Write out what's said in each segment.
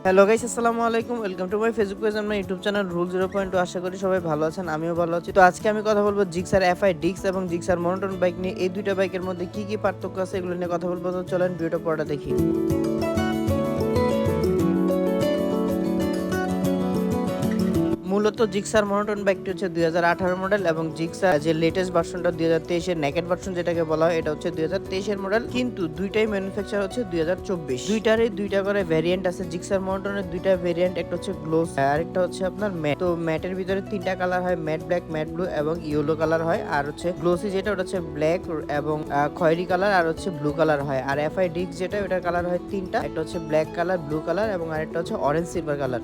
Hello guys, আসসালামু আলাইকুম। Welcome to my Facebook page and my YouTube channel rule 0.2। আশা করি সবাই ভালো আছেন, আমিও ভালো আছি। তো আজকে আমি কথা বলবো জিক্সার এফআই ডিক্স এবং জিক্সার মনোটন বাইক নিয়ে। এই দুইটা বাইকের মধ্যে কি কি পার্থক্য আছে এগুলো নিয়ে কথা বলবো। তো চলেন ভিডিওটা পড়া দেখি। মূলত জিক্সার মনোটন বাইকটি হচ্ছে 2018 মডেল এবং জিক্সার যে লেটেস্ট ভার্সনটা 2023 এর নেকেড ভার্সন যেটাকে বলা হয়, এটা হচ্ছে 2023 এর মডেল। কিন্তু দুইটাই ম্যানুফ্যাকচার হচ্ছে 2024। দুইটারই দুইটা করে ভ্যারিয়েন্ট আছে। জিক্সার মনোটনের দুইটা ভ্যারিয়েন্ট, একটা হচ্ছে গ্লোস আর একটা হচ্ছে আপনার ম্যাট। তো ম্যাটের ভিতরে তিনটা কালার হয়, ম্যাট ব্ল্যাক, ম্যাট ব্লু এবং ইয়েলো কালার হয়। আর হচ্ছে গ্লোসি যেটা ওটা হচ্ছে ব্ল্যাক এবং খয়েরি কালার আর হচ্ছে ব্লু কালার হয়। আর এফআই ডিক্স যেটা ওটার কালার হয় তিনটা, একটা হচ্ছে ব্ল্যাক কালার, ব্লু কালার এবং আরেকটা হচ্ছে অরেঞ্জ সিলভার কালার।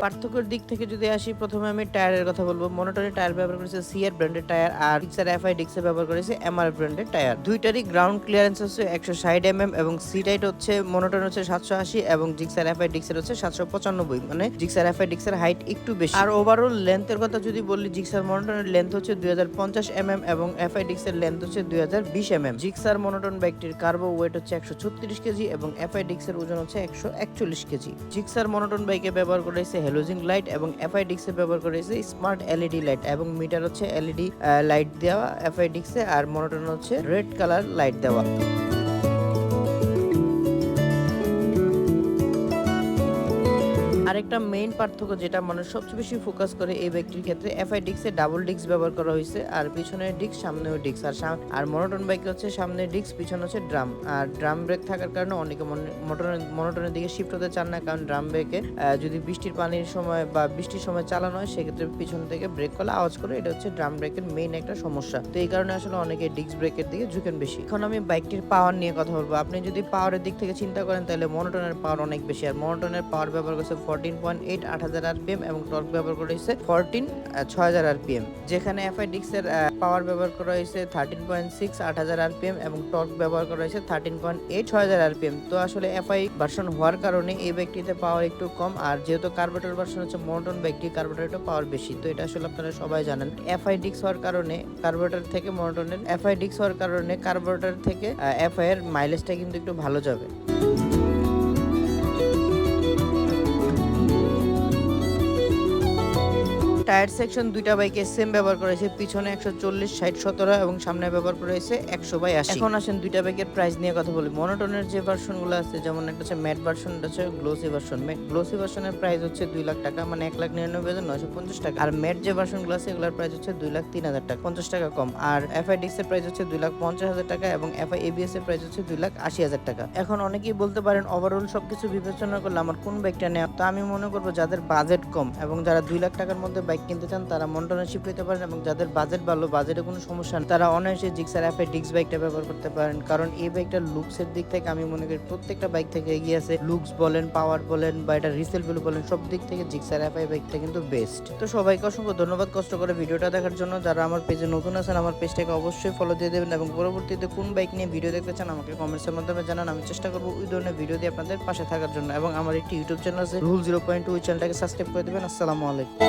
পার্থক্যের দিক থেকে যদি আসি, প্রথমে আমি টায়ারের কথা বলবো। মনোটনের টায়ার ব্যবহার করেছে সিআর ব্র্যান্ডের টায়ার, আর জিক্সার এফআই ডিক্সে ব্যবহার করেছে এমআর ব্র্যান্ডের টায়ার। দুইটারই গ্রাউন্ড ক্লিয়ারেন্স হচ্ছে 160 এবং সিট হাইট হচ্ছে মনোটন হচ্ছে 780 এবং জিক্সার এফআই ডিক্সের হচ্ছে 795। মানে জিক্সার এফআই ডিক্সের হাইট একটু বেশি। আর ওভারঅল লেন্থের কথা যদি বলি, জিক্সার মনোটনের লেন্থ হচ্ছে 2050 এবং এফআই ডিক্সের লেন্থ হচ্ছে 2020 জিক্সার মনোটন বাইকটির কার্বো ওয়েট হচ্ছে 136 কেজি এবং এফআই ডিক্সের ওজন হচ্ছে 141 কেজি। জিক্সার মনোটন বাইকে ব্যবহার করেছে হ্যালোজিন লাইট এবং এফআই ডিক্সে ব্যবহার করেছে স্মার্ট এলইডি লাইট এবং মিটার হচ্ছে এলইডি লাইট দেওয়া এফআই ডিক্সে, আর মনোটন হচ্ছে রেড কালার লাইট দেওয়া। আরেকটা মেইন পার্থক্য যেটা মানুষ সবচেয়ে বেশি ফোকাস করে এই বাইকটির ক্ষেত্রে, এফআই ডিক্সে ডাবল ডিক্স ব্যবহার করা হয়েছে, আর পিছনের ডিক্স সামনেও ডিক্স। আর মনোটন বাইকে হচ্ছে সামনে ডিক্স, পিছনে হচ্ছে ড্রাম। আর ড্রাম ব্রেক থাকার কারণে অনেকে মনোটনের দিকে শিফট হতে চান না, কারণ ড্রাম ব্রেকে যদি বৃষ্টির পানির সময় বা বৃষ্টির সময় চালানো হয় সেক্ষেত্রে পিছন থেকে ব্রেক করলে আওয়াজ করে, এটা হচ্ছে ড্রাম ব্রেকের মেইন একটা সমস্যা। তো এই কারণে আসলে অনেকে ডিক্স ব্রেকের দিকে ঝুঁকেন বেশি। এখন আমি বাইকটির পাওয়ার নিয়ে কথা বলবো। আপনি যদি পাওয়ারের দিক থেকে চিন্তা করেন তাহলে মনোটনের পাওয়ার অনেক বেশি। আর মনোটনের পাওয়ার ব্যবহার করছে 14.8 8000 rpm এবং টর্ক ব্যবহার করা হয়েছে 14 6000 rpm, যেখানে এফআই ডিক্সের পাওয়ার ব্যবহার করা হয়েছে 13.6 8000 rpm এবং টর্ক ব্যবহার করা হয়েছে 13.8 6000 rpm। তো আসলে এফআই ভার্সন হওয়ার কারণে এই বাইকটিতে পাওয়ার একটু কম, আর যেহেতু কার্বোরেটর ভার্সন হচ্ছে মনোটন বাইকটি, কার্বোরেটর পাওয়ার বেশি। তো এটা আসলে আপনারা সবাই জানেন। এফআই ডিক্স হওয়ার কারণে কার্বোরেটর থেকে মনোটনের এফআই ডিক্স হওয়ার কারণে কার্বোরেটর থেকে এফআই এর মাইলেজটা কিন্তু একটু ভালো যাবে। টায়ার সেকশন দুইটা বাইকে সেম ব্যবহার করেছে, পিছনে 140 60 17 এবং সামনে ব্যবহার করেছে 100/80। এখন আসেন দুইটা বাইকের প্রাইস নিয়ে কথা বলি। মনোটনের যে ভার্সনগুলো আছে, যেমন একটা হচ্ছে ম্যাট ভার্সন, এটা হচ্ছে গ্লোসি ভার্সন। গ্লোসি ভার্সনের প্রাইস হচ্ছে 2 লাখ টাকা, মানে 1,99,950 টাকা। আর ম্যাট যে ভার্সনগুলো আছে এগুলোর প্রাইস হচ্ছে 2,03,000 টাকা, 50 টাকা কম। আর এফআই ডিক্স এর প্রাইস হচ্ছে 2,50,000 টাকা এবং এফআই এবিএস এর প্রাইস হচ্ছে 2,80,000 টাকা। এখন অনেকেই বলতে পারেন ওভারঅল সবকিছু বিবেচনা করলে আমার কোন বাইকটা নেওয়া। তো আমি মনে করবো যাদের বাজেট কম এবং যারা 2 লাখ টাকার মধ্যে বাইক কিনতে চান তারা মনোটনে শিফট হতে পারেন, এবং যাদের বাজেট ভালো, বাজেটে কোনো সমস্যা নেই, তারা অনায়াসে জিক্সার এফআই ডিক্স বাইকটা ব্যবহার করতে পারেন। কারণ এই বাইকটার লুকসের দিক থেকে আমি মনে করি প্রত্যেকটা বাইক থেকে এগিয়ে আছে। লুকস বলেন, পাওয়ার বলেন বা এটা রিসেল ভ্যালু বলেন, সব দিক থেকে জিক্সার এফআই বাইকটা কিন্তু বেস্ট। তো সবাইকে অসংখ্য ধন্যবাদ কষ্ট করে ভিডিওটা দেখার জন্য। যারা আমার পেজে নতুন আছেন আমার পেজটাকে অবশ্যই ফলো দিয়ে দেবেন, এবং পরবর্তীতে কোন বাইক নিয়ে ভিডিও দেখতে চান আমাকে কমেন্টসের মাধ্যমে জানান। আমি চেষ্টা করবো ওই ধরনের ভিডিও দিয়ে আপনাদের পাশে থাকার জন্য। এবং আমার একটি ইউটিউব চ্যানেল আছে রুল 0.2, ওই চ্যানেলটাকে সাবস্ক্রাইব করে দেবেন। আসসালামু আলাইকুম।